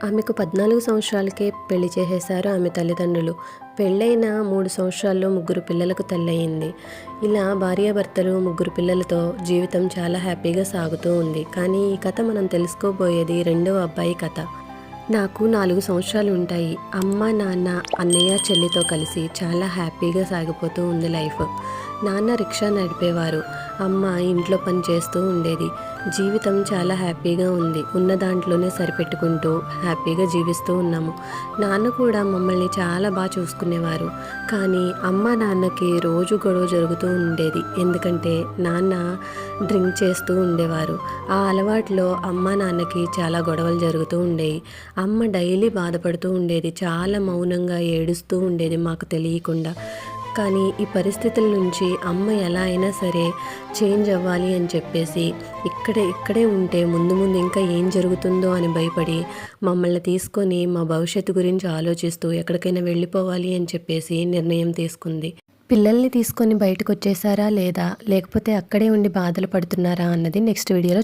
ఆమెకు 14 సంవత్సరాలకే పెళ్లి చేసేశారు ఆమె తల్లిదండ్రులు. పెళ్ళైన 3 సంవత్సరాల్లో ముగ్గురు పిల్లలకు తల్లయింది. ఇలా భార్యాభర్తలు, ముగ్గురు పిల్లలతో జీవితం చాలా హ్యాపీగా సాగుతూ ఉంది. కానీ ఈ కథ మనం తెలుసుకోబోయేది రెండవ అబ్బాయి కథ. నాకు 4 సంవత్సరాలు ఉంటాయి. అమ్మ, నాన్న, అన్నయ్య, చెల్లితో కలిసి చాలా హ్యాపీగా సాగిపోతూ ఉంది లైఫ్. నాన్న రిక్షా నడిపేవారు. అమ్మ ఇంట్లో పని చేస్తూ ఉండేది. జీవితం చాలా హ్యాపీగా ఉంది. ఉన్న దాంట్లోనే సరిపెట్టుకుంటూ హ్యాపీగా జీవిస్తూ ఉన్నాము. నాన్న కూడా మమ్మల్ని చాలా బాగా చూసుకునేవారు. కానీ అమ్మ, నాన్నకి రోజు గొడవ జరుగుతూ ఉండేది. ఎందుకంటే నాన్న డ్రింక్ చేస్తూ ఉండేవారు. ఆ అలవాట్లో అమ్మ, నాన్నకి చాలా గొడవలు జరుగుతూ ఉండేవి. అమ్మ డైలీ బాధపడుతూ ఉండేది. చాలా మౌనంగా ఏడుస్తూ ఉండేది మాకు తెలియకుండా. కానీ ఈ పరిస్థితుల నుంచి అమ్మ ఎలా అయినా సరే చేంజ్ అవ్వాలి అని చెప్పేసి ఇక్కడే ఉంటే ముందు ముందు ఇంకా ఏం జరుగుతుందో అని భయపడి మమ్మల్ని తీసుకొని మా భవిష్యత్తు గురించి ఆలోచిస్తూ ఎక్కడికైనా వెళ్ళిపోవాలి అని చెప్పేసి నిర్ణయం తీసుకుంది. పిల్లల్ని తీసుకొని బయటకు వచ్చేసారా లేదా, లేకపోతే అక్కడే ఉండి బాధలు పడుతున్నారా అన్నది నెక్స్ట్ వీడియోలో